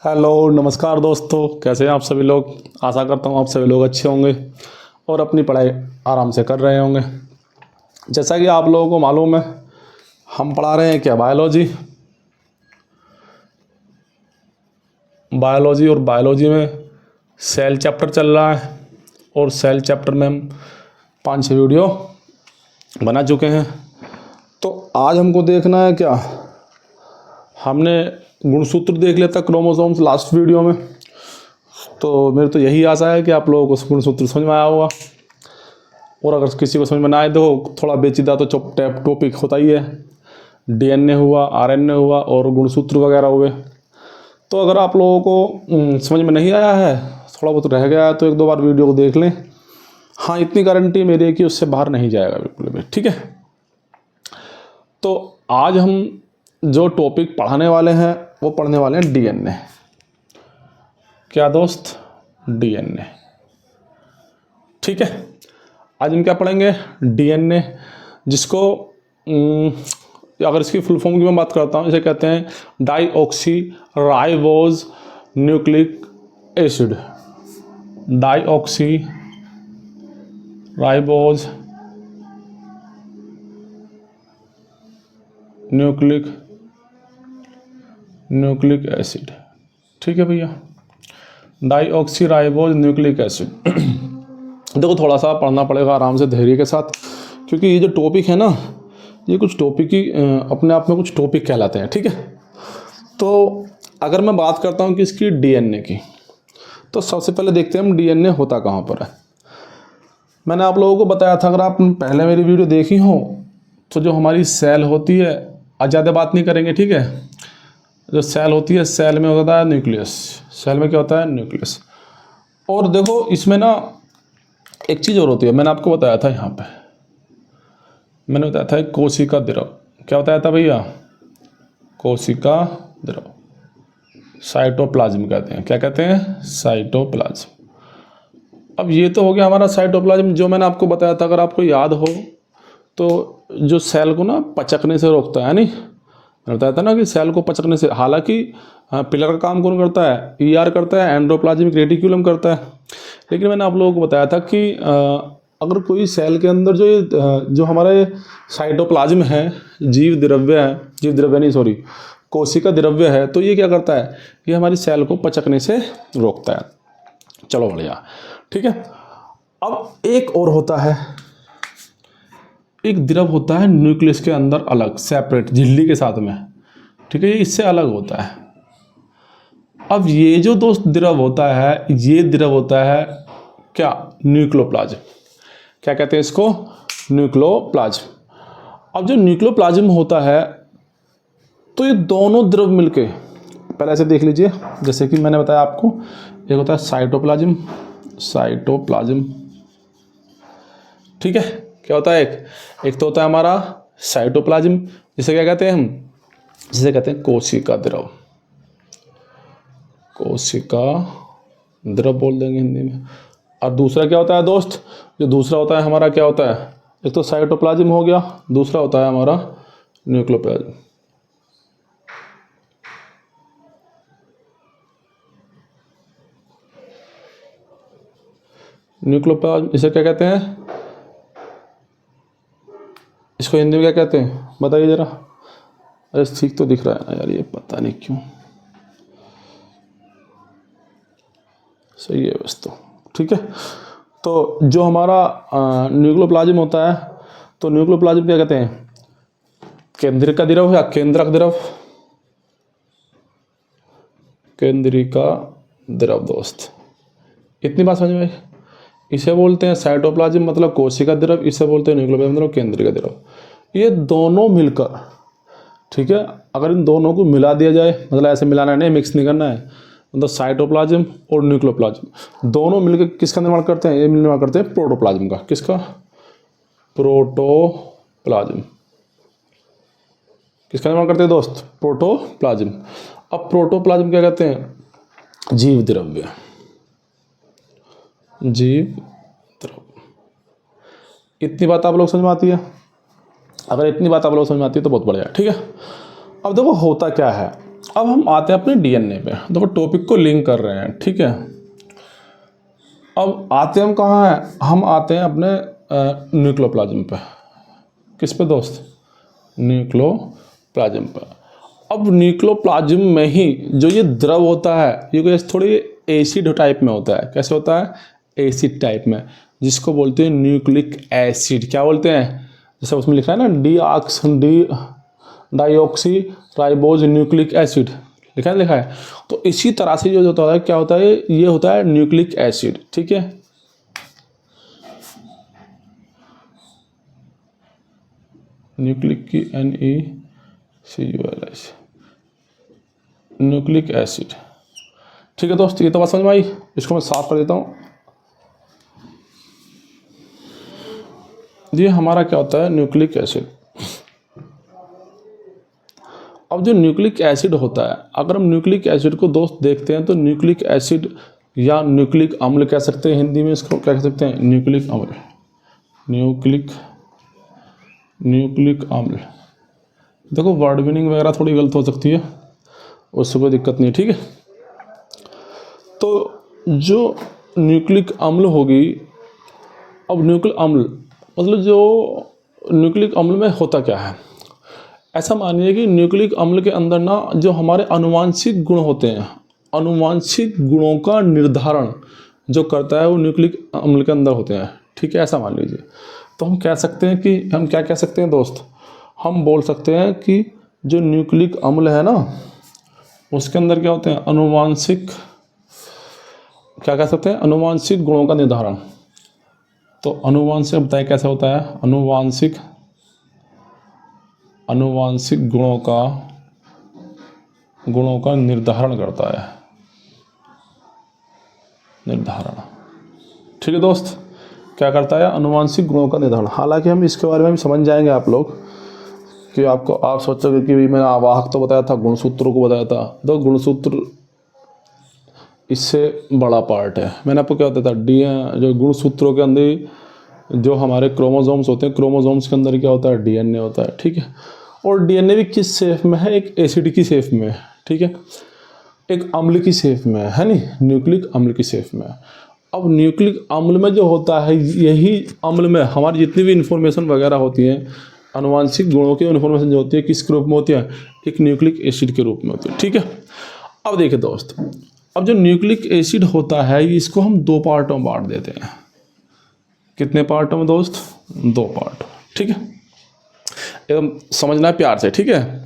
Hello नमस्कार दोस्तों, कैसे हैं आप सभी लोग। आशा करता हूँ आप सभी लोग अच्छे होंगे और अपनी पढ़ाई आराम से कर रहे होंगे। जैसा कि आप लोगों को मालूम है, हम पढ़ा रहे हैं क्या, बायोलॉजी और बायोलॉजी में सेल चैप्टर चल रहा है और सेल चैप्टर में हम 5-6 वीडियो बना चुके हैं। तो आज हमको देखना है क्या, हमने गुणसूत्र देख लिया था क्रोमोसोम्स लास्ट वीडियो में। तो मेरी तो यही आशा है कि आप लोगों को गुणसूत्र समझ में आया होगा, और अगर किसी को समझ में ना आए तो थोड़ा पेचीदा तो टॉपिक होता ही है। डीएनए हुआ, आरएनए हुआ और गुणसूत्र वगैरह हुए। तो अगर आप लोगों को समझ में नहीं आया है, थोड़ा बहुत रह गया है, तो 1-2 बार वीडियो को देख लें। हाँ, इतनी गारंटी मेरी है कि उससे बाहर नहीं जाएगा बिल्कुल भी, ठीक है। तो आज हम जो टॉपिक पढ़ाने वाले हैं वो पढ़ने वाले हैं डीएनए। क्या दोस्त, डीएनए, ठीक है। आज हम क्या पढ़ेंगे, डीएनए, जिसको अगर इसकी फुल फॉर्म की मैं बात करता हूँ, इसे कहते हैं deoxy ribose nucleic acid. Deoxy ribose nucleic acid, ठीक है भैया। Deoxy ribose nucleic acid. देखो, थोड़ा सा पढ़ना पड़ेगा आराम से, धैर्य के साथ, क्योंकि ये जो टॉपिक है ना, ये कुछ टॉपिक ही अपने आप में कुछ टॉपिक कहलाते हैं, ठीक है। तो अगर मैं बात करता हूँ कि इसकी डीएनए की, तो सबसे पहले देखते हैं हम डीएनए होता कहाँ पर है। मैंने आप लोगों को बताया था, अगर आप पहले मेरी वीडियो देखी हो, तो जो हमारी सेल होती है, आज ज़्यादा बात नहीं करेंगे, ठीक है। जो सेल होती है, सेल में होता है न्यूक्लियस। सेल में क्या होता है, न्यूक्लियस। और देखो, इसमें ना एक चीज़ और होती है, मैंने आपको बताया था, यहाँ पे मैंने बताया था कोशिका द्रव। क्या बताया था भैया, कोशिका द्रव, साइटोप्लाज्म कहते हैं। क्या कहते हैं, साइटोप्लाज्म। अब ये तो हो गया हमारा साइटोप्लाज्म, जो मैंने आपको बताया था, अगर आपको याद हो तो, जो सेल को ना पचकने से रोकता है। नहीं, मैंने बताया था ना कि सेल को पचकने से, हालांकि पिलर का काम कौन करता है, ईआर करता है, एंडोप्लाज्मिक रेटिक्यूलम करता है। लेकिन मैंने आप लोगों को बताया था कि अगर कोई सेल के अंदर जो हमारे साइटोप्लाज्म है, जीव द्रव्य नहीं, सॉरी, कोशिका द्रव्य है, तो ये क्या करता है, ये हमारी सेल को पचकने से रोकता है। चलो बढ़िया, ठीक है। अब एक और होता है, एक द्रव होता है न्यूक्लियस के अंदर अलग, सेपरेट, झिल्ली के साथ में, ठीक है। ये इससे अलग होता है। अब ये जो दोस्त द्रव होता है, ये द्रव होता है क्या, न्यूक्लियोप्लाज्म। क्या कहते हैं इसको, न्यूक्लियोप्लाज्म। अब जो न्यूक्लियोप्लाज्म होता है, तो ये दोनों द्रव मिलके, पहले ऐसे देख लीजिए, जैसे कि मैंने बताया आपको, एक होता है साइटोप्लाज्म, ठीक है। क्या होता है, एक तो होता है हमारा साइटोप्लाज्म, जिसे क्या कहते हैं हम, जिसे कहते हैं कोशिका द्रव। कोशिका द्रव बोल देंगे हिंदी में। और दूसरा क्या होता है दोस्त, जो दूसरा होता है हमारा, क्या होता है, एक तो साइटोप्लाज्म हो गया, दूसरा होता है हमारा न्यूक्लियोप्लाज्म। न्यूक्लियोप्लाज्म, इसे क्या कहते हैं, इसको हिंदी में क्या कहते हैं, बताइए जरा। अरे ठीक तो दिख रहा है ना यार, ये पता नहीं क्यों, सही है बस, तो ठीक है। तो जो हमारा न्यूक्लियोप्लाज्म होता है, तो न्यूक्लियोप्लाज्म क्या कहते हैं, केंद्रिका द्रव या केंद्रक द्रव, केंद्रिका द्रव दोस्त। इतनी बात समझ में आई। इसे बोलते हैं साइटोप्लाज्म मतलब कोशिका द्रव, इसे बोलते हैं न्यूक्लियोप्लाज्म मतलब केंद्रिका द्रव। ये दोनों मिलकर, ठीक है, अगर इन दोनों को मिला दिया जाए, मतलब ऐसे मिलाना नहीं, मिक्स नहीं करना है, मतलब साइटोप्लाज्म और न्यूक्लियोप्लाज्म दोनों मिलकर किसका निर्माण करते हैं, ये निर्माण करते हैं प्रोटोप्लाज्म का। किसका, प्रोटोप्लाज्म। किसका निर्माण करते हैं दोस्त, प्रोटोप्लाज्म। अब प्रोटोप्लाज्म क्या कहते हैं, जीव द्रव्य, जीव द्रव्य। इतनी बात आप लोग समझ में आती है। अगर इतनी बात आप लोग समझ में आती है तो बहुत बढ़िया, ठीक है। अब देखो होता क्या है, अब हम आते हैं अपने डीएनए पे। देखो टॉपिक को लिंक कर रहे हैं, ठीक है। अब आते हैं हम कहाँ हैं, हम आते हैं अपने न्यूक्लियोप्लाज्म पे। किस पे दोस्त, न्यूक्लियोप्लाज्म पे। अब न्यूक्लियोप्लाज्म में ही जो ये द्रव होता है ये थोड़ी एसिड टाइप में होता है। कैसे होता है, एसिड टाइप में, जिसको बोलते हैं न्यूक्लिक एसिड। क्या बोलते हैं, जैसे उसमें लिखा है ना डाईऑक्सी राइबोज न्यूक्लिक एसिड लिखा है। तो इसी तरह से जो होता है, क्या होता है, ये होता है न्यूक्लिक एसिड, ठीक है। न्यूक्लिक की NaCuOH, न्यूक्लिक एसिड, ठीक है दोस्त। ये तो बात समझ में आई। इसको मैं साफ कर देता हूँ। ये हमारा क्या होता है, न्यूक्लिक एसिड। अब जो न्यूक्लिक एसिड होता है, अगर हम न्यूक्लिक एसिड को दोस्त देखते हैं तो न्यूक्लिक एसिड या न्यूक्लिक अम्ल कह सकते हैं, हिंदी में इसको क्या कह सकते हैं, न्यूक्लिक अम्ल। न्यूक्लिक अम्ल। देखो वर्ड मीनिंग वगैरह थोड़ी गलत हो सकती है, उससे कोई दिक्कत नहीं, ठीक है। तो जो न्यूक्लिक अम्ल होगी, अब न्यूक्लिक अम्ल मतलब जो न्यूक्लिक अम्ल में होता क्या है, ऐसा मानिए कि न्यूक्लिक अम्ल के अंदर ना जो हमारे आनुवांशिक गुण होते हैं, आनुवांशिक गुणों का निर्धारण जो करता है वो न्यूक्लिक अम्ल के अंदर होते हैं, ठीक है। ऐसा मान लीजिए। तो हम कह सकते हैं कि हम क्या कह सकते हैं दोस्त, हम बोल सकते हैं कि जो न्यूक्लिक अम्ल है ना उसके अंदर क्या होते हैं, आनुवांशिक, क्या कह सकते हैं, आनुवांशिक गुणों का निर्धारण। तो आनुवांशिक बताइए कैसे होता है, आनुवांशिक गुणों का निर्धारण करता है, निर्धारण, ठीक है दोस्त। क्या करता है, आनुवांशिक गुणों का निर्धारण। हालांकि हम इसके बारे में भी समझ जाएंगे आप लोग, कि आप सोचोगे कि मैंने आवाहक तो बताया था, गुणसूत्रों को बताया था। दो गुणसूत्र इससे बड़ा पार्ट है। मैंने आपको क्या बताया था, जो गुणसूत्रों के अंदर जो हमारे क्रोमोसोम्स होते हैं, क्रोमोसोम्स के अंदर क्या होता है, डीएनए होता है, ठीक है। और डीएनए भी किस शेप में है, एक एसिड की शेप में, ठीक है, एक अम्ल की शेप में है नहीं, न्यूक्लिक अम्ल की शेप में। अब न्यूक्लिक अम्ल में जो होता है, यही अम्ल में हमारी जितनी भी इन्फॉर्मेशन वगैरह होती है, आनुवांशिक गुणों की इन्फॉर्मेशन जो होती है, किस रूप में होती है, एक न्यूक्लिक एसिड के रूप में होती है, ठीक है। अब देखिए दोस्त, अब जो न्यूक्लिक एसिड होता है इसको हम दो पार्टों में बांट देते हैं। कितने पार्टों में दोस्त, दो पार्ट, ठीक है। एकदम समझना है प्यार से, ठीक है।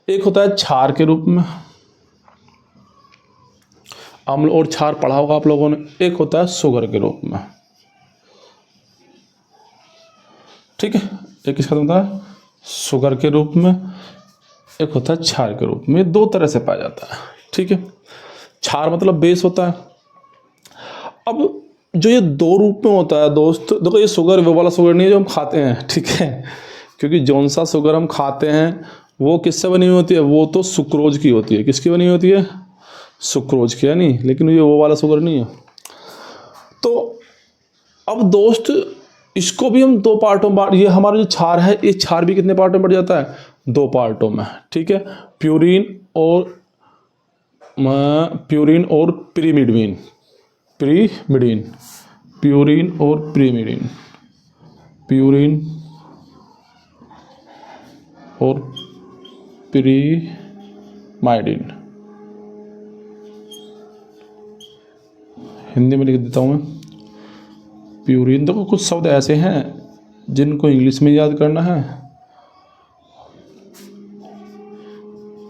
एक होता है क्षार के रूप में, अम्ल और क्षार पढ़ा होगा आप लोगों ने। एक होता है शुगर के रूप में, ठीक है। एक किसका होता है, शुगर के रूप में, एक होता है क्षार के रूप में। दो तरह से पाया जाता है, ठीक है। क्षार मतलब बेस होता है। अब जो ये दो रूप में होता है दोस्त, देखो ये शुगर वो वाला शुगर नहीं है जो हम खाते हैं, ठीक है, क्योंकि जौन सा शुगर हम खाते हैं वो किससे बनी हुई होती है, वो तो सुक्रोज की होती है। किसकी बनी होती है, सुक्रोज की, है नहीं, लेकिन ये वो वाला शुगर नहीं है। तो अब दोस्त इसको भी हम दो पार्टों में ये हमारा जो क्षार है, ये क्षार भी कितने पार्टों में बढ़ जाता है, दो पार्टों में, ठीक है। प्यूरिन और प्रीमिडीन, प्यूरिन और प्रीमिडीन, प्यूरिन और प्रीमाइडिन। हिंदी में लिख देता हूँ मैं, प्यूरिन। देखो कुछ शब्द ऐसे हैं जिनको इंग्लिश में याद करना है,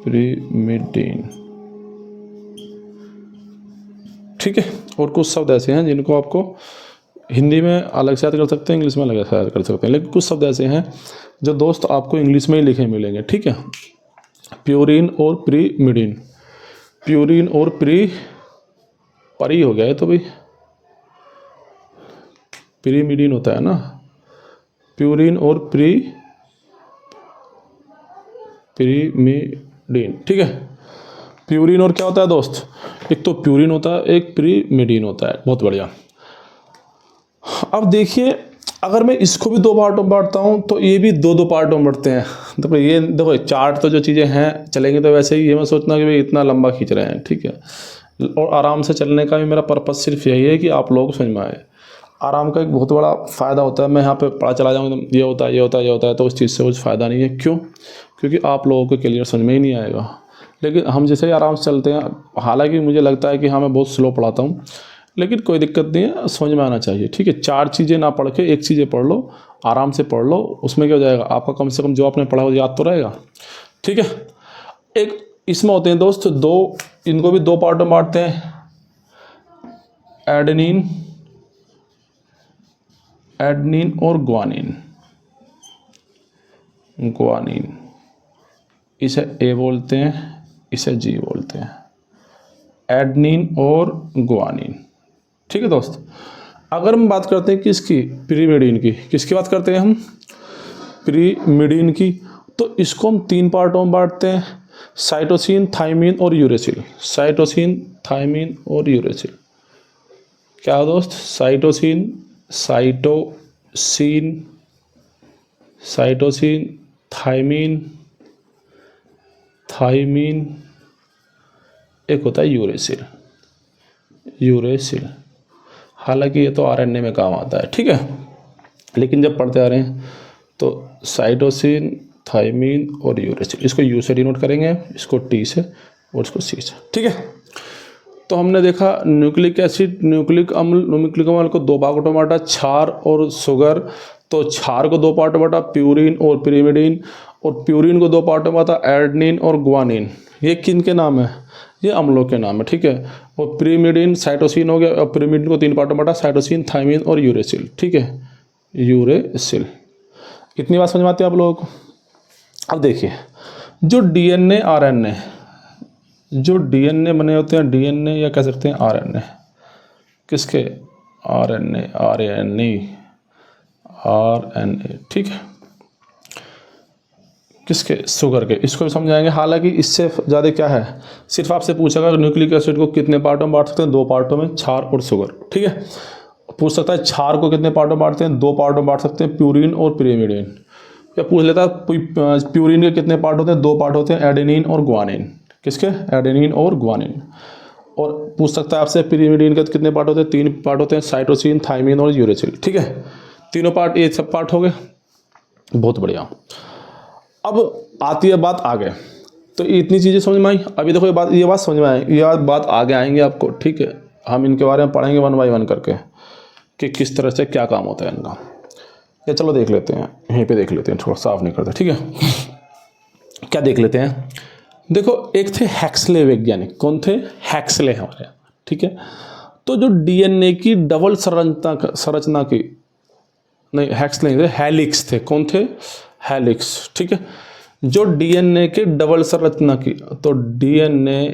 प्रीमिडीन, ठीक है। और कुछ शब्द ऐसे हैं जिनको आपको हिंदी में अलग से याद कर सकते हैं, इंग्लिश में अलग से याद कर सकते हैं, लेकिन कुछ शब्द ऐसे हैं जो दोस्त आपको इंग्लिश में ही लिखे मिलेंगे, ठीक है। प्यूरिन और प्रीमिडीन, प्यूरिन और परी हो गया है तो भाई, प्रीमिडीन होता है ना, प्यूरिन और प्रीमिडीन, ठीक है। प्यूरिन और क्या होता है दोस्त, एक तो प्यूरिन होता है, एक प्रीमिडीन होता है। बहुत बढ़िया। अब देखिए, अगर मैं इसको भी 2 पार्टों में बांटता हूँ तो ये भी 2-2 पार्टों में बढ़ते हैं। देखो ये देखो चार्ट तो जो चीज़ें हैं चलेंगे तो वैसे ही, ये मैं सोचना कि भाई इतना लंबा खींच रहे हैं, ठीक है। और आराम से चलने का भी मेरा पर्पस सिर्फ यही है कि आप लोग समझ में आए। आराम का एक बहुत बड़ा फ़ायदा होता है, मैं यहाँ पे पढ़ा चला जाऊँगा ये होता है ये होता है ये होता है, तो उस चीज़ से कुछ फ़ायदा नहीं है। क्यों? क्योंकि आप लोगों को क्लियर समझ में ही नहीं आएगा। लेकिन हम जैसे ही आराम से चलते हैं, हालांकि मुझे लगता है कि हाँ मैं बहुत स्लो पढ़ाता हूँ, लेकिन कोई दिक्कत नहीं है, समझ में आना चाहिए, ठीक है। 4 चीज़ें ना पढ़ के 1 चीज़ें पढ़ लो, आराम से पढ़ लो, उसमें क्या हो जाएगा आपका, कम से कम जो आपने पढ़ा वो याद तो रहेगा, ठीक है। एक इसमें होते हैं दोस्त 2, इनको भी 2 पार्ट में बांटते हैं, एडेनिन और ग्वानिन। इसे ए बोलते हैं, इसे जी बोलते हैं, एडेनिन और ग्वानिन, ठीक है दोस्त। अगर हम बात करते हैं किसकी, पिरिमिडीन की, किसकी बात करते हैं हम, पिरिमिडीन की, तो इसको हम 3 पार्टों में बांटते हैं, साइटोसिन, थायमिन और यूरेसिल। साइटोसिन, थायमिन और यूरेसिल। क्या दोस्त, साइटोसिन, थायमीन, एक होता है यूरेसिल। हालांकि ये तो आरएनए में काम आता है, ठीक है, लेकिन जब पढ़ते आ रहे हैं तो साइटोसिन, थायमीन और यूरेसिल, इसको यू से डिनोट करेंगे, इसको टी से और इसको सी से, ठीक है। तो हमने देखा न्यूक्लिक एसिड, न्यूक्लिक अम्ल को 2 भागों में बांटा, क्षार और शुगर। तो क्षार को 2 पार्ट में बांटा, प्यूरिन और पिरिमिडीन, और प्यूरिन को 2 पार्ट में बांटा, एडेनिन और ग्वानिन। ये किन के नाम है, ये अम्लों के नाम है, ठीक है। और पिरिमिडीन साइटोसिन हो गया, और पिरिमिडीन को 3 पार्ट में बांटा, साइटोसिन, थायमीन और यूरेसिल, ठीक है, यूरेसिल। इतनी बात समझ में आती है आप लोगों को। अब देखिए जो डीएनए, आरएनए, जो डीएनए बने होते हैं, डीएनए या कह सकते हैं आरएनए, किसके, आरएनए, ठीक है, किसके, शुगर के। इसको भी समझाएंगे। हालांकि इससे ज़्यादा क्या है, सिर्फ आपसे पूछेगा न्यूक्लिक एसिड को कितने पार्टों में बांट सकते हैं, 2 पार्टों में, क्षार और शुगर, ठीक है। पूछ सकता है क्षार को कितने पार्टों में बांटते हैं, 2 पार्टों में बांट सकते हैं, प्यूरिन और पिरिमिडीन। या पूछ लेता है प्यूरिन के कितने पार्ट होते हैं, 2 पार्ट होते हैं, एडेनिन और ग्वानिन। किसके, एडेनिन और ग्वानिन। और पूछ सकता है आपसे पिरिमिडीन के कितने पार्ट होते हैं, 3 पार्ट होते हैं, साइटोसिन, थायमीन और यूरेसिल, ठीक है। तीनों पार्ट, ये सब पार्ट हो गए, बहुत बढ़िया। अब आती है बात आगे, तो इतनी चीज़ें समझ में आई। अभी देखो ये बात समझ में आई, ये बात आगे आएंगे आपको, ठीक है। हम इनके बारे में पढ़ेंगे 1 बाय 1 करके कि किस तरह से क्या काम होता है इनका। या चलो देख लेते हैं, यहीं पे देख लेते हैं, थोड़ा साफ नहीं करते, ठीक है। क्या देख लेते हैं, देखो एक थे हैक्सले वैज्ञानिक, कौन थे, हैक्सले हमारे, ठीक है। तो जो डीएनए की डबल संरचना की, नहीं हैक्सले नहीं थे, हेलिक्स थे, कौन थे, हेलिक्स, ठीक है। जो डीएनए के डबल संरचना की, तो डीएनए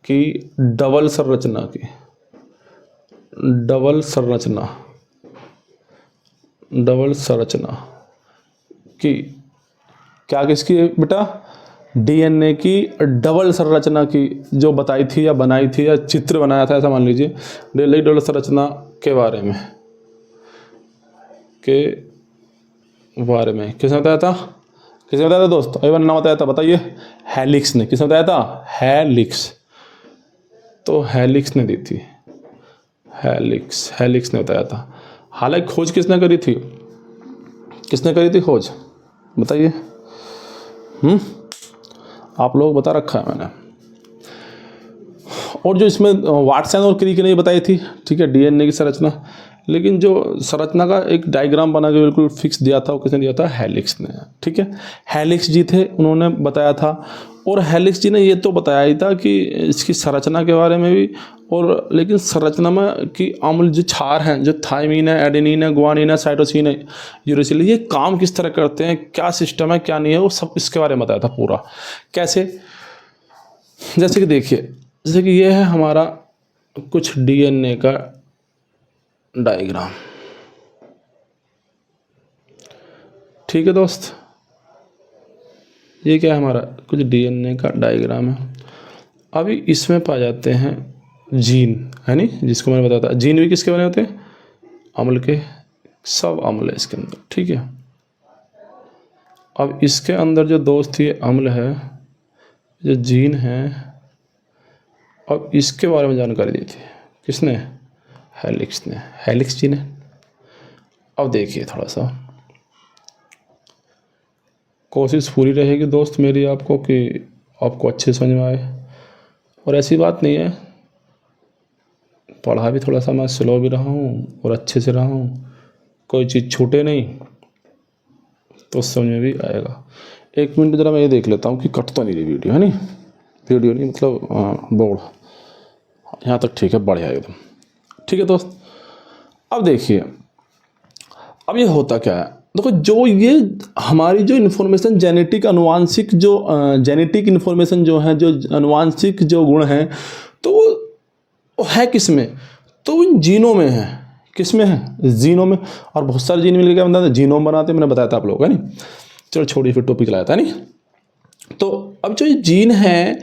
की डबल संरचना की, क्या किसकी बेटा, डीएनए की डबल संरचना की, जो बताई थी या बनाई थी या चित्र बनाया था, ऐसा मान लीजिए, डीएनए डबल संरचना के बारे में किसने बताया था, दोस्त अभी मैंने नाम बताया था, बताइए, हेलिक्स ने। किसने बताया था, हेलिक्स। तो हेलिक्स ने दी थी, हेलिक्स ने बताया था। हालांकि खोज किसने करी थी, खोज बताइए, आप लोग बता रखा है मैंने। और जो इसमें वाटसन और क्रिक ने बताई थी, ठीक है, डीएनए की संरचना। लेकिन जो संरचना का एक डायग्राम बना के बिल्कुल फिक्स दिया था, वो किसने दिया था, हेलिक्स ने, ठीक है। हेलिक्स जी थे, उन्होंने बताया था। और हेलिक्स जी ने ये तो बताया ही था कि इसकी संरचना के बारे में भी, और लेकिन संरचना में कि अम्ल जो क्षार हैं, जो थायमीन है, एडेनिन है, ग्वानिन है, साइटोसिन है, यूरेसिल, ये काम किस तरह करते हैं, क्या सिस्टम है, क्या नहीं है, वो सब इसके बारे में बताया था पूरा। कैसे, जैसे कि देखिए, जैसे कि ये है हमारा कुछ डीएनए का डायग्राम, ठीक है दोस्त। ये क्या है, हमारा कुछ डीएनए का डायग्राम है। अभी इसमें पाए जाते हैं जीन, है नहीं, जिसको मैंने बताया था। जीन भी किसके बने होते हैं, अम्ल के सब अम्ल है इसके अंदर, ठीक है। अब इसके अंदर जो दोस्त ये अम्ल है, जो जीन है, अब इसके बारे में जानकारी दी थी किसने? हेलिक्स ने, हेलिक्स जीन है। अब देखिए थोड़ा सा कोशिश पूरी रहेगी दोस्त मेरी आपको कि आपको अच्छे समझ में आए, और ऐसी बात नहीं है, पढ़ा भी थोड़ा सा मैं स्लो भी रहा हूँ और अच्छे से रहा हूँ, कोई चीज़ छूटे नहीं तो समझ में भी आएगा। 1 मिनट ज़रा मैं ये देख लेता हूँ कि कट तो नहीं रही वीडियो, है नहीं, वीडियो नहीं मतलब बोर्ड, यहाँ तक ठीक है, बढ़िया एकदम, ठीक है दोस्त। अब देखिए, अब ये होता क्या है, देखो जो ये हमारी जो इन्फॉर्मेशन जेनेटिक अनुवांशिक जो जेनेटिक इन्फॉर्मेशन जो है, जो अनुवांशिक जो गुण हैं, तो वो है किस में? तो इन जीनों में है। किस में है? जीनों में। और बहुत सारे जीन मिल के बनता जीनोम बनाते, मैंने बताया था आप लोगों को, है नहीं। चलो छोड़िए, फिर टॉपिक लाया था नहीं। तो अब जो ये जीन है,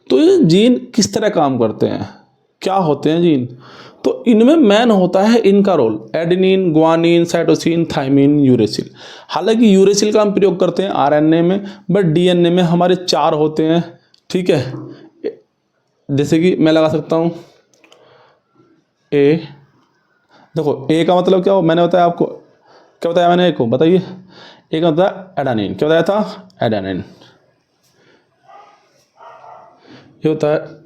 तो ये जीन किस तरह काम करते हैं, क्या होते हैं जीन? तो इनमें मेन होता है इनका role adenine, guanine, cytosine, thymine, uracil. हालांकि यूरेसिल का हम प्रयोग करते हैं आरएनए में, बट डीएनए में हमारे 4 होते हैं, ठीक है। जैसे कि मैं लगा सकता हूँ ए, देखो ए का मतलब क्या हो, मैंने बताया आपको, क्या बताया मैंने? ए को बताइए, ए का मतलब एडेनिन, क्या बताया था? एडेनिन। ये होता है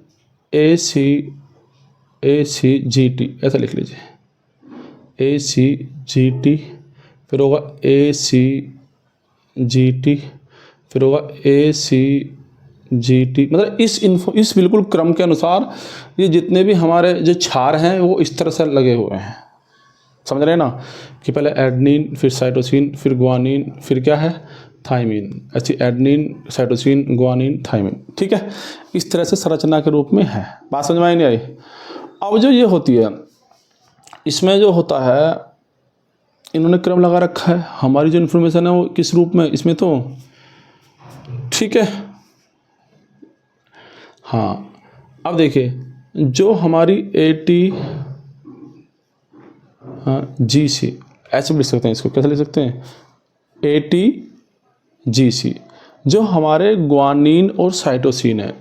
ACGT, ऐसा लिख लीजिए, ACGT, फिर होगा ACGT, फिर होगा ACGT। मतलब इस बिल्कुल क्रम के अनुसार ये जितने भी हमारे जो क्षार हैं वो इस तरह से लगे हुए हैं, समझ रहे हैं ना, कि पहले एडेनिन, फिर साइटोसिन, फिर ग्वानिन, फिर क्या है? थाइमिन। ऐसी एडेनिन, साइटोसिन, ग्वानिन, थाइमिन, ठीक है। इस तरह से संरचना के रूप में है। बात समझ में आई नहीं आई? अब जो ये होती है, इसमें जो होता है, इन्होंने क्रम लगा रखा है, हमारी जो इन्फॉर्मेशन है वो किस रूप में, इसमें तो, ठीक है। हाँ, अब देखिए, जो हमारी ATGC, ऐसे भी लिख सकते हैं इसको, कैसे लिख सकते हैं? ATGC, जो हमारे ग्वानिन और साइटोसिन है।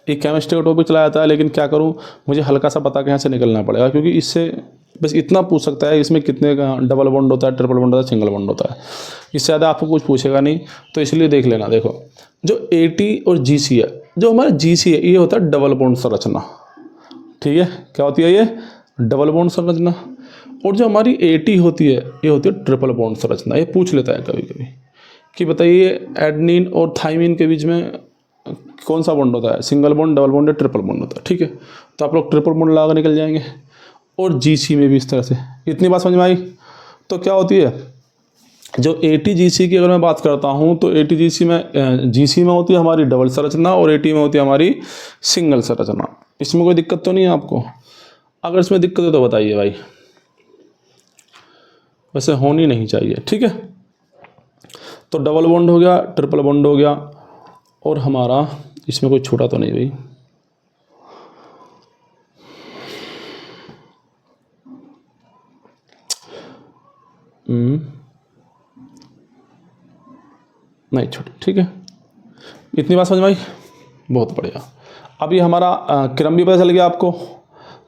एक केमिस्ट्री का टॉपिक चलाया था, लेकिन क्या करूं, मुझे हल्का सा पता कि यहाँ से निकलना पड़ेगा, क्योंकि इससे बस इतना पूछ सकता है इसमें कितने का डबल बॉन्ड होता है, ट्रिपल बॉन्ड होता है, सिंगल बॉन्ड होता है, इससे ज़्यादा आपको कुछ पूछेगा नहीं, तो इसलिए देख लेना। देखो, जो AT और GC है, जो हमारा GC है, ये होता है डबल बॉन्ड संरचना, ठीक है। क्या होती है ये? डबल बॉन्ड संरचना। और जो हमारी AT होती है, ये होती है ट्रिपल बॉन्ड संरचना। ये पूछ लेता है कभी कभी कि बताइए एडेनिन और थाइमिन के बीच में कौन सा बॉन्ड होता है, सिंगल बॉन्ड, डबल बॉन्ड या ट्रिपल बॉन्ड होता है, ठीक है। तो आप लोग ट्रिपल बॉन्ड लगा निकल जाएंगे। और GC में भी इस तरह से। इतनी बात समझ में आई? तो क्या होती है, जो ATGC की अगर मैं बात करता हूँ, तो ATGC में GC में होती है हमारी डबल संरचना और AT में होती है हमारी सिंगल संरचना। इसमें कोई दिक्कत तो नहीं है आपको? अगर इसमें दिक्कत है तो बताइए भाई, वैसे होनी नहीं चाहिए, ठीक है। तो डबल बॉन्ड हो गया, ट्रिपल बॉन्ड हो गया, और हमारा इसमें कोई छोटा तो नहीं भाई, नहीं छोटा, ठीक है। इतनी बात समझ में आई? बहुत बढ़िया। अभी हमारा क्रम भी पता चल गया आपको।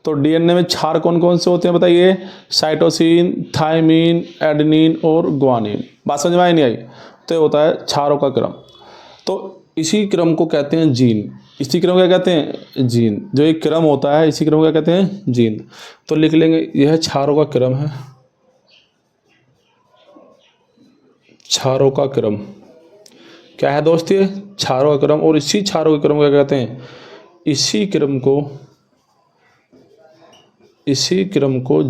तो डीएनए में क्षार कौन कौन से होते हैं बताइए? साइटोसिन, थाइमिन, एडेनिन और ग्वानिन। बात समझ में आई नहीं आई? तो ये होता है क्षारों का क्रम। तो इसी क्रम को कहते हैं जीन। इसी क्रम को क्या कहते हैं? जीन। जो एक क्रम होता है, इसी क्रम को क्या कहते हैं? जीन। तो लिख लेंगे, यह क्षारों का क्रम है, क्षारों का क्रम। क्या है दोस्त? ये क्षारों का क्रम। और इसी क्षारों के क्रम को क्या कहते हैं? इसी क्रम को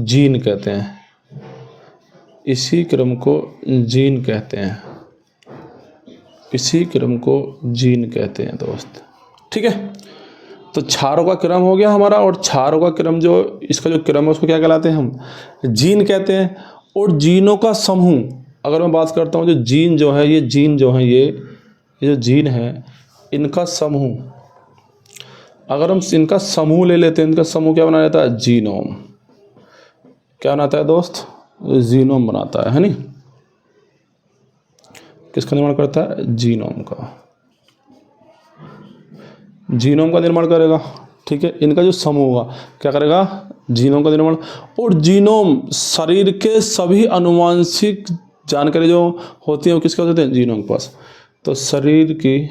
जीन कहते हैं। इसी क्रम को जीन कहते हैं। इसी क्रम को जीन कहते हैं दोस्त, ठीक है। तो क्षारों का क्रम हो गया हमारा, और क्षारों का क्रम जो इसका जो क्रम है उसको क्या कहलाते हैं? हम जीन कहते हैं। और जीनों का समूह, अगर मैं बात करता हूँ, जो जीन जो है, ये जीन जो है, ये जो जीन है, इनका समूह, अगर हम इनका समूह ले लेते हैं, इनका समूह क्या बना रहता है? जीनोम। क्या बनाता है दोस्त? जीनोम बनाता है नहीं, किसका निर्माण करता है? जीनोम का, जीनोम का निर्माण करेगा। ठीक है, इनका जो समूह होगा क्या करेगा? जीनोम का निर्माण। और जीनोम शरीर के सभी अनुवांशिक जानकारी जो होती है वो किसके होते हैं? जीनोम के पास। तो शरीर की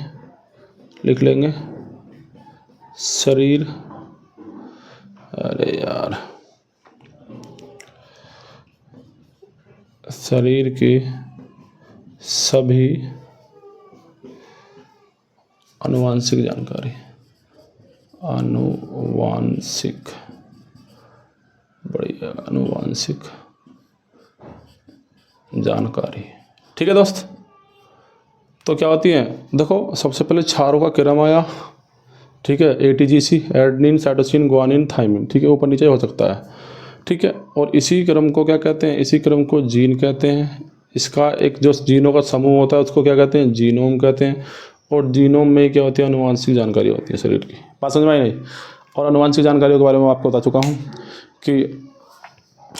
लिख लेंगे, शरीर, अरे यार, शरीर की सभी अनुवांशिक जानकारी, अनुवांशिक, बढ़िया, अनुवांशिक जानकारी। ठीक है दोस्त, तो क्या होती है? देखो, सबसे पहले क्षारों का क्रम आया। ठीक है, ATGC, adenine, cytosine, guanine, thymine. ठीक है, ऊपर नीचे हो सकता है। ठीक है, और इसी क्रम को क्या कहते हैं? इसी क्रम को जीन कहते हैं। इसका एक जो जीनों का समूह होता है उसको क्या कहते हैं? जीनोम कहते हैं। और जीनोम में क्या होती है? अनुवांशिक जानकारी होती है शरीर की। बात समझ में आई नहीं? और अनुवांशिक जानकारियों के बारे में आपको बता चुका हूँ कि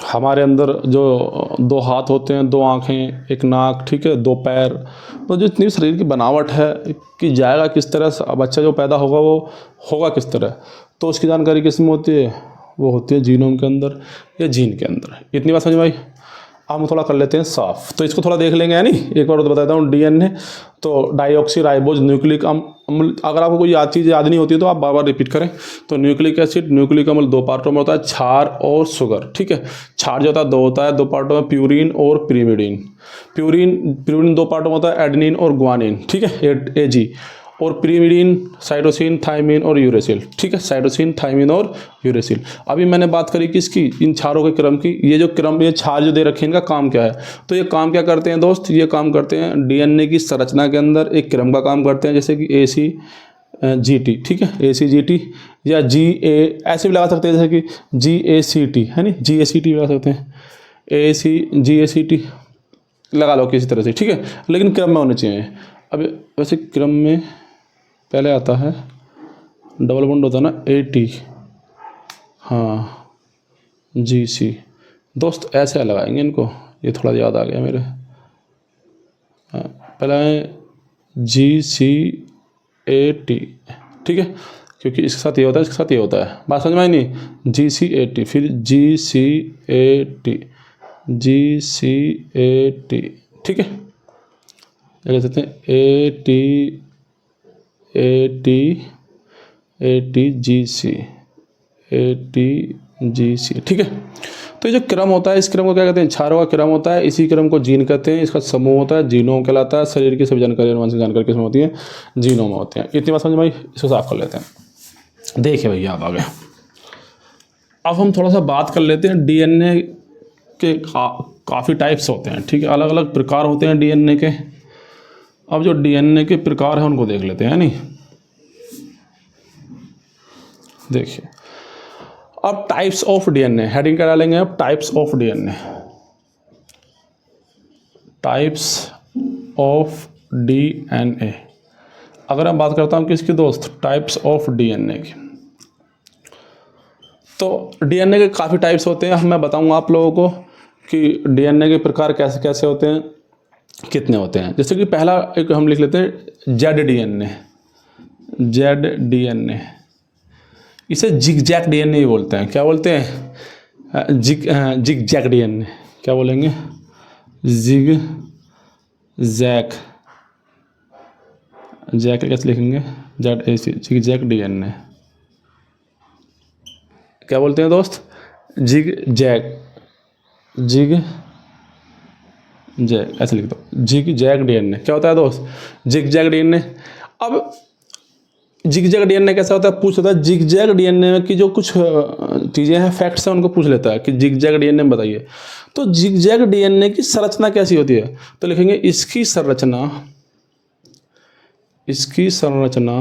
हमारे अंदर जो 2 हाथ होते हैं, 2 आँखें, 1 नाक, ठीक है, 2 पैर, तो जो इतनी शरीर की बनावट है कि जाएगा किस तरह से, बच्चा जो पैदा होगा वो होगा किस तरह, तो उसकी जानकारी किस में होती है? वो होती है जीनोम के अंदर या जीन के अंदर। इतनी बात समझ में आई? हम थोड़ा कर लेते हैं साफ, तो इसको थोड़ा देख लेंगे, है नहीं? एक बार तो बताता हूँ। DNA, तो डाईऑक्सी राइबोज न्यूक्लिक अम्ल। अगर आपको कोई चीज़ याद नहीं होती है तो आप बार बार रिपीट करें। तो न्यूक्लिक एसिड, न्यूक्लिक अम्ल 2 पार्टों में होता है, क्षार और शुगर। ठीक है, क्षार जो होता है 2 होता है, 2 पार्टों में, प्यूरिन और पिरिमिडिन। प्यूरिन 2 पार्टों में होता है, एडेनिन और ग्वानिन। ठीक है, AG। और पिरिमिडिन, साइटोसिन, थाइमिन और यूरेसिल। ठीक है, साइटोसिन, थाइमिन और यूरेसिल। अभी मैंने बात करी किसकी? इन क्षारों के क्रम की। ये जो क्रम, ये क्षार जो दे रखे हैं, इनका काम क्या है? तो ये काम क्या करते हैं दोस्त? ये काम करते हैं DNA की संरचना के अंदर एक क्रम का काम करते हैं, जैसे कि ACGT। ठीक है, ACGT या GA ऐसे भी लगा सकते हैं, जैसे कि GACT, है नहीं? GACT लगा सकते हैं, GACT लगा लो किसी तरह से। ठीक है, लेकिन क्रम में होने चाहिए। अब वैसे क्रम में पहले आता है, डबल बॉन्ड होता है ना, AT, हाँ, GC। दोस्त ऐसे लगाएंगे इनको, ये थोड़ा याद आ गया मेरे। हाँ, पहला है GCAT। ठीक है, क्योंकि इसके साथ ये होता है, इसके साथ ये होता है। बात समझ में आई नहीं? GCAT, फिर GCAT। ठीक है, कह सकते हैं ATGC। ठीक है, तो ये जो क्रम होता है, इस क्रम को क्या कहते हैं? क्षारों का क्रम होता है। इसी क्रम को जीन कहते हैं। इसका समूह होता है, जीनोम कहलाता है। शरीर की सभी जानकारी, अनुवांशिक जानकारी किसमें होती है? जीनोम में होती है। इतनी बात समझ में आई? इसको साफ कर लेते हैं। देखिए भैया, आप आ गए। अब हम थोड़ा सा बात कर लेते हैं DNA के। काफ़ी टाइप्स होते हैं, ठीक है, अलग अलग प्रकार होते हैं DNA के। अब जो DNA के प्रकार हैं उनको देख लेते हैं, नहीं? देखिए, अब टाइप्स ऑफ DNA, हेडिंग क्या डालेंगे? अब types of DNA, types of DNA। अगर मैं बात करता हूँ किसकी दोस्त? टाइप्स ऑफ DNA की। तो DNA के काफ़ी टाइप्स होते हैं। मैं बताऊँगा आप लोगों को कि DNA के प्रकार कैसे कैसे होते हैं, कितने होते हैं। जैसे कि पहला एक हम लिख लेते हैं ZDNA। इसे जिगजैग DNA ही बोलते हैं। क्या बोलते हैं? Zigzag DNA। क्या बोलेंगे? जिगजैग। जैक कैसे लिखेंगे? Zigzag DNA। क्या बोलते हैं दोस्त? जिगजैग ऐसे लिख दो, जिगजैग DNA। क्या होता है दोस्त? Zigzag DNA। अब जिगजैग DNA कैसा होता है? पूछ लेता है जिगजैग DNA में की जो कुछ चीज़ें हैं, फैक्ट्स हैं, उनको पूछ लेता है कि जिगजैग DNA में बताइए। तो जिगजैग DNA की संरचना कैसी होती है? तो लिखेंगे इसकी संरचना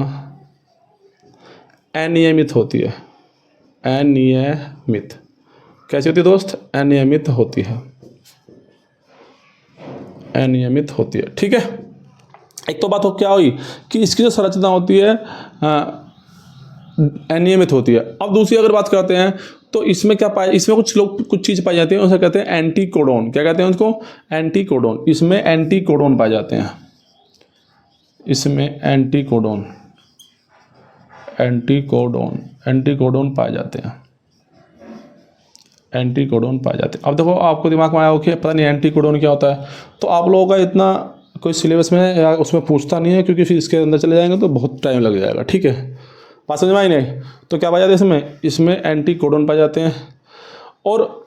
अनियमित होती है। अनियमित कैसी होती है दोस्त? अनियमित होती है। अनियमित होती है। ठीक है, एक तो बात हो क्या हुई कि इसकी जो संरचना होती है अनियमित होती है। अब दूसरी अगर बात करते हैं तो इसमें क्या पाया, इसमें कुछ चीज़ पाई जाती है, उसे कहते हैं एंटीकोडोन। क्या कहते हैं उसको? एंटीकोडोन। इसमें एंटीकोडोन पाए जाते हैं, इसमें एंटीकोडोन पाए जाते हैं, एंटीकोडोन पाए जाते हैं। अब देखो आपको दिमाग में आया हो कि पता नहीं एंटीकोडोन क्या होता है, तो आप लोगों का इतना कोई सिलेबस में या उसमें पूछता नहीं है, क्योंकि फिर इसके अंदर चले जाएंगे तो बहुत टाइम लग जाएगा। ठीक है, बात समझ में आई नहीं? तो क्या पाया जाता है इसमें एंटीकोडोन पाए जाते हैं। और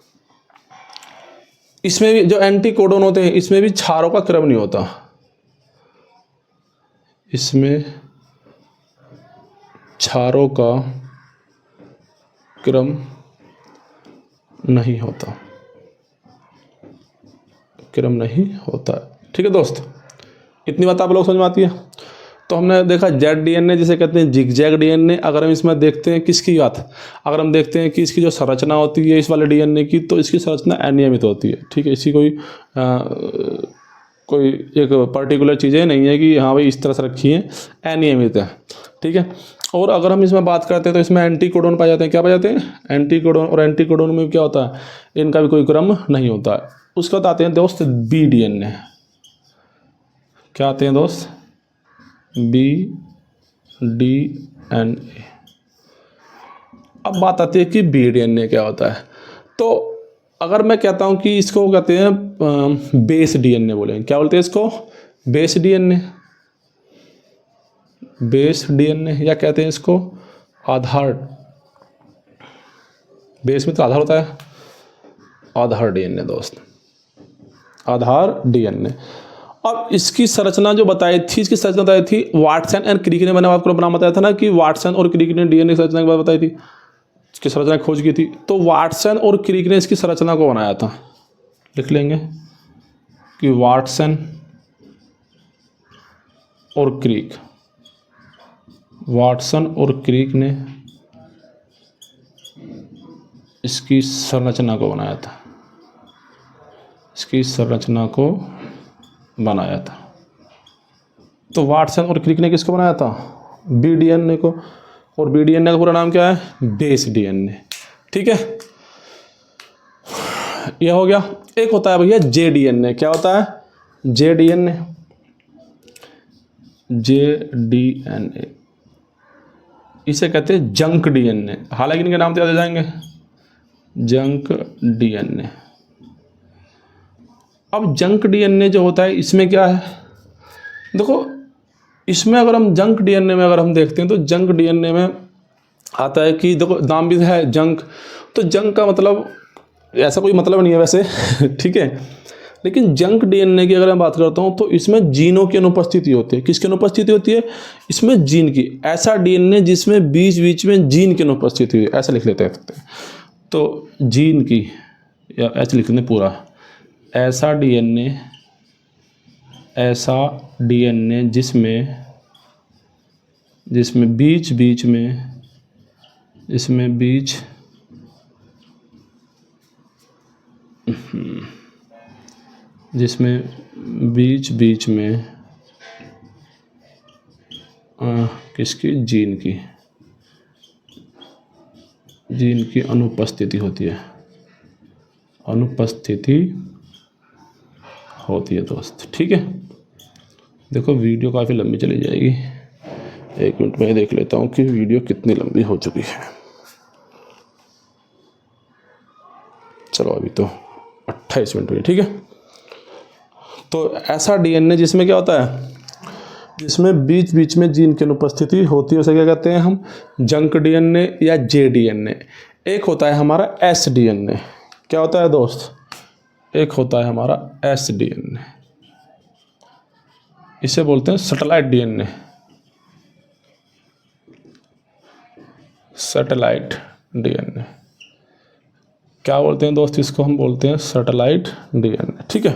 इसमें भी जो एंटीकोडोन होते हैं, इसमें भी क्षारों का क्रम नहीं होता, इसमें क्षारों का क्रम नहीं होता, क्रम नहीं होता। ठीक है दोस्त, इतनी बात आप लोग समझ में आती है। तो हमने देखा जेड डीएनए जिसे कहते हैं जिगजैग डीएनए। अगर हम इसमें देखते हैं किसकी बात, अगर हम देखते हैं कि इसकी जो संरचना होती है इस वाले डीएनए की, तो इसकी संरचना अनियमित होती है। ठीक है, इसकी कोई एक पर्टिकुलर चीज़ें नहीं है कि हाँ भाई इस तरह से रखी है, अनियमित है। ठीक है, और अगर हम इसमें बात करते हैं तो इसमें एंटीकोडोन पाए जाते हैं। क्या पाए जाते हैं? एंटीकोडोन। और एंटीकोडोन में क्या होता है, इनका भी कोई क्रम नहीं होता है। उसके बाद आते हैं दोस्त बी डीएनए। क्या आते हैं दोस्त? B DNA. अब बात आती है कि बी डीएनए क्या होता है। तो अगर मैं कहता हूं कि इसको कहते हैं बेस डीएनए बोलेंगे। क्या बोलते हैं इसको? बेस डीएनए, बेस डीएनए, या कहते हैं इसको आधार। बेस में तो आधार होता है, आधार डीएनए दोस्त, आधार डीएनए। अब इसकी संरचना जो बताई थी, इसकी संरचना बताई थी वाटसन एंड क्रिक ने। मैंने आपको नाम बताया था ना कि वाटसन और क्रिक ने डीएनए की संरचना की बात बताई थी, इसकी संरचना खोज की थी। तो वाटसन और क्रिक ने इसकी संरचना को बनाया था। लिख लेंगे कि वाटसन और क्रिक, वाटसन और क्रिक ने इसकी संरचना को बनाया था, इसकी संरचना को बनाया था। तो वाटसन और क्रिक ने किसको बनाया था? बी डीएनए को। और बी डीएनए का पूरा नाम क्या है? Base DNA. ठीक है, यह हो गया। एक होता है भैया जे डीएनए। क्या होता है? जे डीएनए, जे डीएनए, इसे कहते हैं जंक डीएनए। हालांकि इनके नाम तो याद आ जाएंगे, जंक डीएनए। अब जंक डीएनए जो होता है इसमें क्या है, देखो इसमें अगर हम जंक डीएनए में अगर हम देखते हैं तो जंक डीएनए में आता है कि देखो नाम भी है जंक। तो जंक का मतलब ऐसा कोई मतलब नहीं है वैसे ठीक है, लेकिन जंक डीएनए की अगर मैं बात करता हूँ तो इसमें जीनों की अनुपस्थिति होती है। किसकी अनुपस्थिति होती है? इसमें जीन की। ऐसा डीएनए जिसमें बीच बीच में जीन की अनुपस्थिति हुई, ऐसा लिख लेते हैं। तो जीन की, या ऐसे लिख लेते पूरा, ऐसा डीएनए, ऐसा डीएनए जिसमें बीच बीच में, इसमें बीच जिसमें बीच बीच में किसकी? जीन की अनुपस्थिति होती है, अनुपस्थिति होती है दोस्त। ठीक है, देखो वीडियो काफ़ी लंबी चली जाएगी, 1 मिनट में देख लेता हूँ कि वीडियो कितनी लंबी हो चुकी है। चलो अभी तो 28 मिनट हुई। ठीक है, तो ऐसा डीएनए जिसमें क्या होता है, जिसमें बीच बीच में जीन की अनुपस्थिति होती है, उसे क्या कहते हैं हम? जंक डीएनए या जे डीएनए। एक होता है हमारा एस डीएनए। क्या होता है दोस्त? एक होता है हमारा एस डीएनए, इसे बोलते हैं सैटेलाइट डीएनए, सैटेलाइट डीएनए। क्या बोलते हैं दोस्त इसको? हम बोलते हैं सैटेलाइट डीएनए। ठीक है,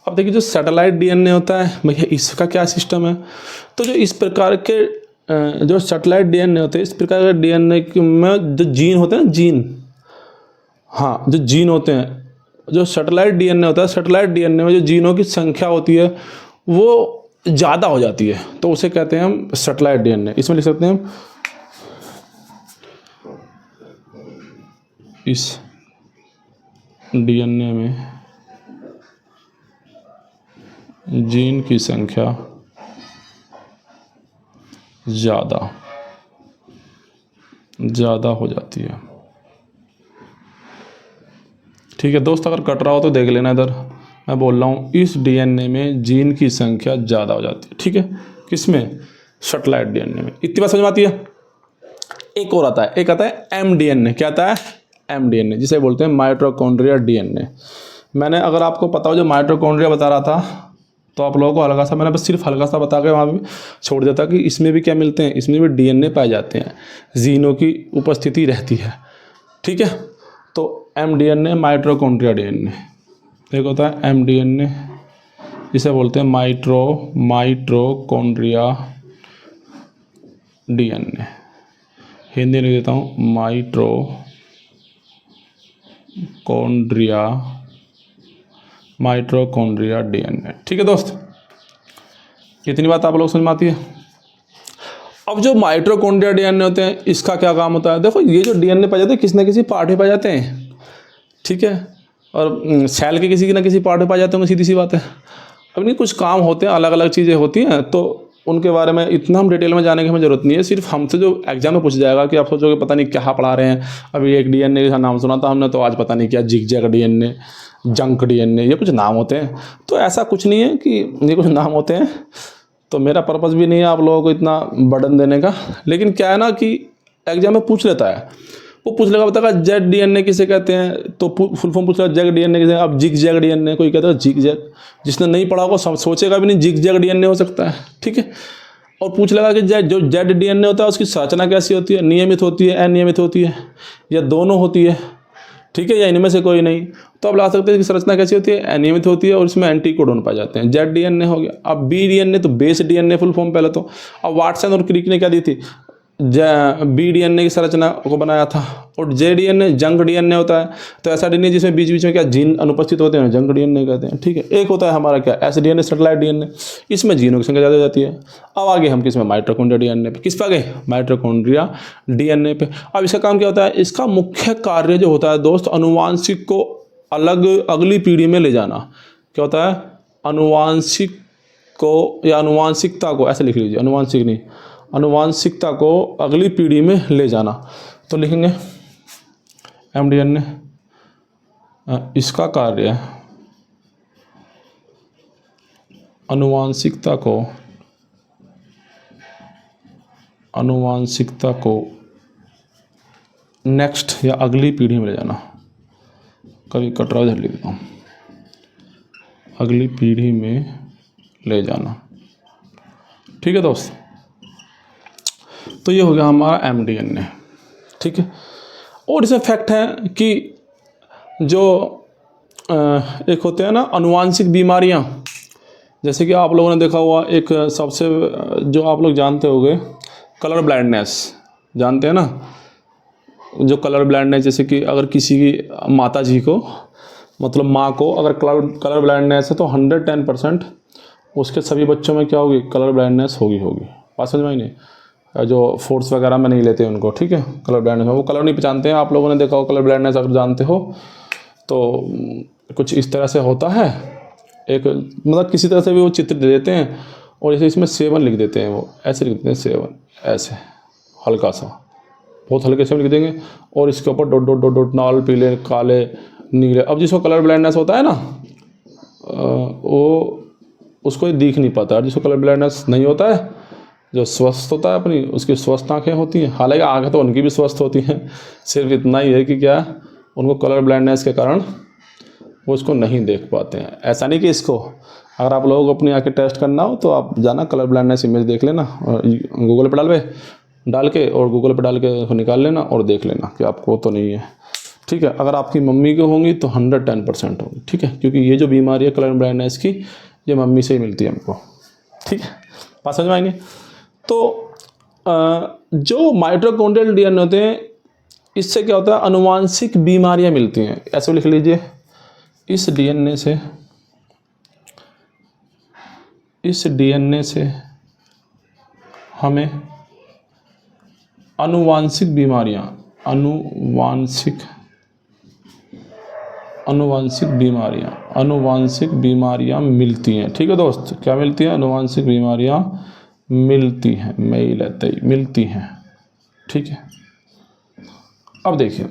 अब देखिए जो सैटेलाइट डीएनए होता है भैया, इसका क्या सिस्टम है? तो जो इस प्रकार के जो सैटेलाइट डीएनए होते हैं, इस प्रकार के डीएनए में जो जीन होते हैं ना, जीन, हाँ जो जीन होते हैं, जो सैटेलाइट डीएनए होता है, सैटेलाइट डीएनए में जो जीनों की संख्या होती है वो ज़्यादा हो जाती है तो उसे कहते हैं हम सेटेलाइट डीएनए। इसमें लिख सकते हैं हम इस डीएनए में जीन की संख्या ज़्यादा हो जाती है। ठीक है दोस्त, अगर कट रहा हो तो देख लेना। इधर मैं बोल रहा हूँ इस डीएनए में जीन की संख्या ज़्यादा हो जाती है। ठीक है, किसमें? सेटेलाइट डीएनए में। इतनी बात समझ में आती है। एक और आता है, एक आता है एमडीएनए। क्या आता है? एमडीएनए, जिसे बोलते हैं माइटोकॉन्ड्रिया डीएनए। मैंने, अगर आपको पता हो, जो माइटोकॉन्ड्रिया बता रहा था तो आप लोगों को हल्का सा, मैंने बस सिर्फ हल्का सा बता के वहाँ भी छोड़ देता कि इसमें भी क्या मिलते हैं, इसमें भी डीएनए पाए जाते हैं, जीनों की उपस्थिति रहती है। ठीक है, तो एमडीएनए माइटोकॉन्ड्रिया डीएनए। एक होता है एमडीएनए, जिसे बोलते हैं माइटोकॉन्ड्रिया डीएनए। हिंदी लिख देता हूँ, माइटोकॉन्ड्रिया डीएनए। ठीक है दोस्त, इतनी बात आप लोग समझ में आती है। अब जो माइटोकॉन्ड्रिया डीएनए होते हैं, इसका क्या काम होता है? देखो, ये जो डीएनए पाए जाते हैं किसी न किसी पार्ट में पाए जाते हैं। ठीक है, और सेल के किसी न किसी पार्ट में पाए जाते होंगे, सीधी सी बात है। अब इनके कुछ काम होते हैं, अलग अलग चीज़ें होती हैं, तो उनके बारे में इतना हम डिटेल में जाने की हमें ज़रूरत नहीं है। सिर्फ हमसे जो एग्जाम में पूछ जाएगा कि आप सोचोगे पता नहीं क्या पढ़ा रहे हैं। अभी एक डीएनए का नाम सुना था हमने, तो आज पता नहीं क्या जिगजैग डीएनए, जंक डीएनए, ये कुछ नाम होते हैं। तो ऐसा कुछ नहीं है कि ये कुछ नाम होते हैं। तो मेरा पर्पज़ भी नहीं है आप लोगों को इतना बर्डन देने का, लेकिन क्या है ना कि एग्जाम में पूछ लेता है, वो पूछ लेगा, बताएगा जेड डीएनए किसे कहते हैं, तो फुल फॉर्म पूछ लेगा जेग डीएनए किसे। अब जिगजैग डीएनए कोई कहता है जिगजैग, जिसने नहीं पढ़ा होगा सोचेगा भी नहीं जिगजैग डीएनए हो सकता है। ठीक है, और पूछ लेगा कि जो जेड डीएनए होता है उसकी संरचना कैसी होती है, नियमित होती है, अनियमित होती है, या दोनों होती है। ठीक है, या इनमें से कोई नहीं। तो आप ला सकते हैं कि संरचना कैसी होती है, अनियमित होती है, और इसमें एंटीकोडॉन पाए जाते हैं। जेड डीएनए हो गया। अब बी डीएनए, तो बेस डीएनए फुल फॉर्म पहले तो। अब वाटसन और क्रिक ने क्या दी थी, बी डीएनए की संरचना को बनाया था। और जे डीएनए जंक डीएनए होता है, तो ऐसा डीएनए जिसमें बीच बीच में क्या जीन अनुपस्थित होते हैं, जंक डीएनए कहते हैं। ठीक है, एक होता है हमारा क्या, एस डीएनए, सेटेलाइट डीएनए, इसमें जीनों की संख्या ज़्यादा हो जाती है। अब आगे हम किस में, माइटोकॉन्ड्रिया डीएनए पे। किस पे आ गए, माइटोकॉन्ड्रिया डीएनए पे। अब इसका काम क्या होता है, इसका मुख्य कार्य जो होता है दोस्त, अनुवांशिक को अगली पीढ़ी में ले जाना। क्या होता है, अनुवांशिक को, या अनुवांशिकता को, ऐसे लिख लीजिए, अनुवांशिक नहीं, अनुवांशिकता को अगली पीढ़ी में ले जाना। तो लिखेंगे एमडीएनए, इसका कार्य अनुवांशिकता को नेक्स्ट या अगली पीढ़ी में ले जाना। कभी कटरा इधर लिख देता हूँ, अगली पीढ़ी में ले जाना। ठीक है दोस्त, तो ये हो गया हमारा एमडीएनए। ठीक है, और इसमें फैक्ट है कि जो एक होते हैं ना अनुवांशिक बीमारियां, जैसे कि आप लोगों ने देखा हुआ एक सबसे, जो आप लोग जानते होंगे, कलर ब्लाइंडनेस, जानते हैं ना, जो कलर ब्लाइंडनेस, जैसे कि अगर किसी की माता जी को, मतलब माँ को अगर कलर ब्लाइंडनेस है, तो 110% उसके सभी बच्चों में क्या होगी, कलर ब्लाइंडनेस होगी। बात समझ में आई नहीं? जो फोर्स वगैरह में नहीं लेते उनको, ठीक है, कलर ब्लाइंडनेस, वो कलर नहीं पहचानते हैं। आप लोगों ने देखा हो कलर ब्लाइंडनेस, अगर जानते हो तो कुछ इस तरह से होता है। एक मतलब किसी तरह से भी वो चित्र दे देते हैं, और जैसे इसमें 7 लिख देते हैं, वो ऐसे लिख देते हैं 7, ऐसे हल्का सा, बहुत हल्के से लिख देंगे, और इसके ऊपर डॉट डॉट डॉट डॉट, लाल पीले काले नीले। अब जिसको कलर ब्लाइंडनेस होता है ना, वो उसको दिख नहीं पाता। और जिसको कलर ब्लाइंडनेस नहीं होता है, जो स्वस्थ होता है अपनी, उसकी स्वस्थ आँखें होती हैं। हालांकि आँखें तो उनकी भी स्वस्थ होती हैं, सिर्फ इतना ही है कि क्या, उनको कलर ब्लाइंडनेस के कारण वो इसको नहीं देख पाते हैं। ऐसा नहीं कि इसको, अगर आप लोगों को अपनी आँखें टेस्ट करना हो तो आप जाना कलर ब्लाइंडनेस इमेज देख लेना, और गूगल पर डाल के और गूगल पर डाल के निकाल लेना और देख लेना कि आपको तो नहीं है। ठीक है, अगर आपकी मम्मी को होंगी तो 110% होगी। ठीक है, क्योंकि ये जो बीमारी है कलर ब्लाइंडनेस की, ये मम्मी से ही मिलती है हमको। ठीक है, बात समझ में आएंगे? तो जो माइटोकॉन्ड्रियल डीएनए होते हैं, इससे क्या होता है, अनुवांशिक बीमारियां मिलती हैं। ऐसे लिख लीजिए, इस डीएनए से इस डीएनए से हमें आनुवांशिक बीमारियां मिलती हैं। ठीक है दोस्त, क्या मिलती हैं? आनुवांशिक बीमारियां मिलती हैं, मिलती हैं। ठीक है, अब देखिए,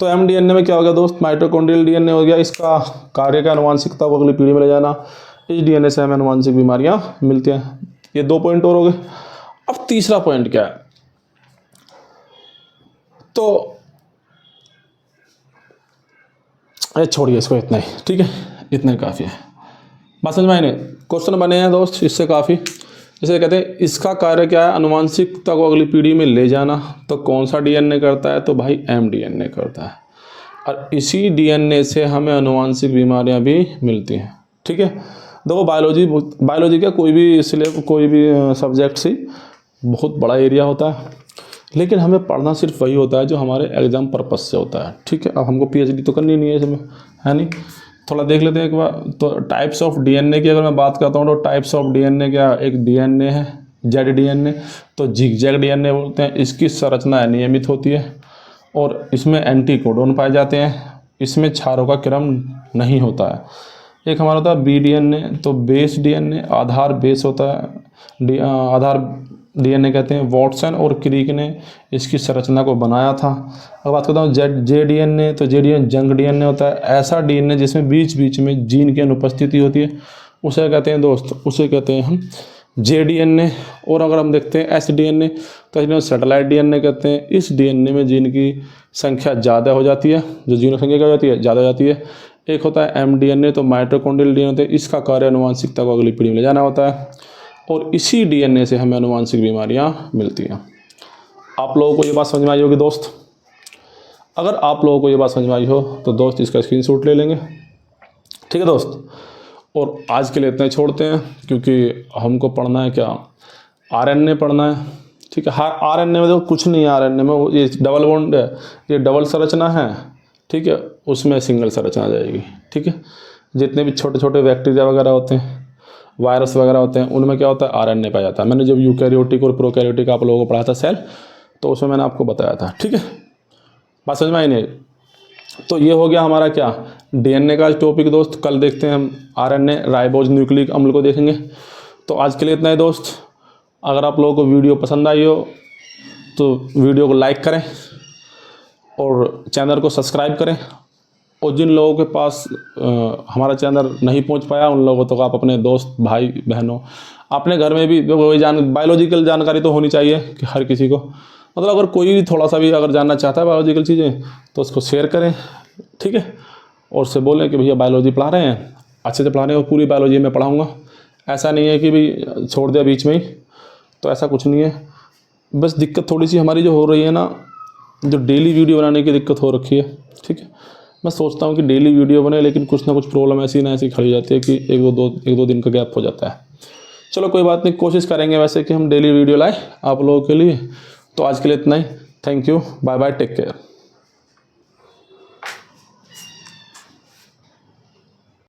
तो एमडीएनए में क्या हो गया दोस्त? माइटोकॉन्ड्रियल डीएनए हो गया। इसका कार्य का आनुवांशिकता को अगली पीढ़ी में ले जाना। इस डीएनए से हमें आनुवांशिक बीमारियां मिलती हैं। ये 2 पॉइंट और हो गए। अब तीसरा पॉइंट क्या है? तो छोड़िए इसको, इतना ही ठीक है, इतना ही काफ़ी है। बात समझ में आई नहीं? क्वेश्चन बने हैं दोस्त इससे काफ़ी। जैसे कहते हैं इसका कार्य क्या है? आनुवांशिकता को अगली पीढ़ी में ले जाना। तो कौन सा डीएनए करता है? तो भाई एमडीएनए करता है। और इसी डीएनए से हमें आनुवांशिक बीमारियां भी मिलती हैं। ठीक है, देखो बायोलॉजी का कोई भी सब्जेक्ट से बहुत बड़ा एरिया होता है, लेकिन हमें पढ़ना सिर्फ वही होता है जो हमारे एग्जाम पर्पस से होता है। ठीक है, अब हमको पीएचडी तो करनी नहीं है इसमें, है नहीं? थोड़ा देख लेते हैं एक बार। तो टाइप्स ऑफ डीएनए की अगर मैं बात करता हूँ तो टाइप्स ऑफ डीएनए क्या? एक डीएनए है जेड डीएनए, तो जिगजैग डीएनए बोलते हैं। इसकी संरचना अनियमित होती है और इसमें एंटीकोडॉन पाए जाते हैं। इसमें क्षारों का क्रम नहीं होता है। एक हमारा होता है बी डीएनए, तो बेस डीएनए, आधार बेस होता है, आधार डीएनए कहते हैं। वॉटसन और क्रिक ने इसकी संरचना को बनाया था। अब बात करता हूँ जे डीएनए, तो जे डीएनए जंग डीएनए होता है। ऐसा डीएनए जिसमें बीच बीच में जीन की अनुपस्थिति होती है, उसे कहते हैं दोस्त, उसे कहते हैं हम जे डीएनए। और अगर हम देखते हैं एस डीएनए, तो इसमें सैटेलाइट डीएनए कहते हैं। इस डीएनए में जीन की संख्या ज़्यादा हो जाती है, जो जीनों की संख्या क्या हो जाती है? ज़्यादा हो जाती है। एक होता है एमडीएनए, तो माइटोकॉन्ड्रियल डीएनए होता है। इसका कार्य आनुवांशिकता को अगली पीढ़ी में ले जाना होता है और इसी डीएनए से हमें आनुवांशिक बीमारियां मिलती हैं। आप लोगों को ये बात समझ में आई होगी दोस्त। अगर आप लोगों को ये बात समझ में आई हो तो दोस्त इसका स्क्रीनशॉट ले लेंगे। ठीक है दोस्त, और आज के लिए इतना ही छोड़ते हैं, क्योंकि हमको पढ़ना है क्या? आरएनए पढ़ना है। ठीक है, आरएनए में देखो कुछ नहीं है। आरएनए में ये डबल बॉन्ड है, ये डबल संरचना है। ठीक है, उसमें सिंगल संरचना आ जाएगी। ठीक है, जितने भी छोटे छोटे बैक्टीरिया वगैरह होते हैं, वायरस वगैरह होते हैं, उनमें क्या होता है? आरएनए पाया जाता है। मैंने जब यूकैरियोटिक और प्रोकैरियोटिक आप लोगों को पढ़ाया था सेल, तो उसमें मैंने आपको बताया था। ठीक है, बात समझ में आई नहीं? तो ये हो गया हमारा क्या? डीएनए का टॉपिक दोस्त। कल देखते हैं हम आरएनए राइबोज न्यूक्लिक अम्ल को देखेंगे। तो आज के लिए इतना ही दोस्त। अगर आप लोगों को वीडियो पसंद आई हो तो वीडियो को लाइक करें और चैनल को सब्सक्राइब करें। और जिन लोगों के पास हमारा चैनल नहीं पहुंच पाया, उन लोगों तक आप अपने दोस्त भाई बहनों अपने घर में भी बायोलॉजिकल जानकारी तो होनी चाहिए कि हर किसी को, मतलब अगर कोई भी थोड़ा सा भी अगर जानना चाहता है बायोलॉजिकल चीज़ें तो उसको शेयर करें। ठीक है, और उससे बोलें कि भैया बायोलॉजी पढ़ा रहे हैं, अच्छे से पढ़ा रहे हैं और पूरी बायोलॉजी मैं पढ़ाऊँगा। ऐसा नहीं है कि भाई छोड़ दिया बीच में ही, तो ऐसा कुछ नहीं है। बस दिक्कत थोड़ी सी हमारी जो हो रही है ना, जो डेली वीडियो बनाने की दिक्कत हो रखी है। ठीक है, मैं सोचता हूँ कि डेली वीडियो बने, लेकिन कुछ ना कुछ प्रॉब्लम ऐसी ना ऐसी खड़ी जाती है कि एक दो दिन का गैप हो जाता है। चलो कोई बात नहीं, कोशिश करेंगे वैसे कि हम डेली वीडियो लाएं आप लोगों के लिए। तो आज के लिए इतना ही। Thank you, bye bye, take care.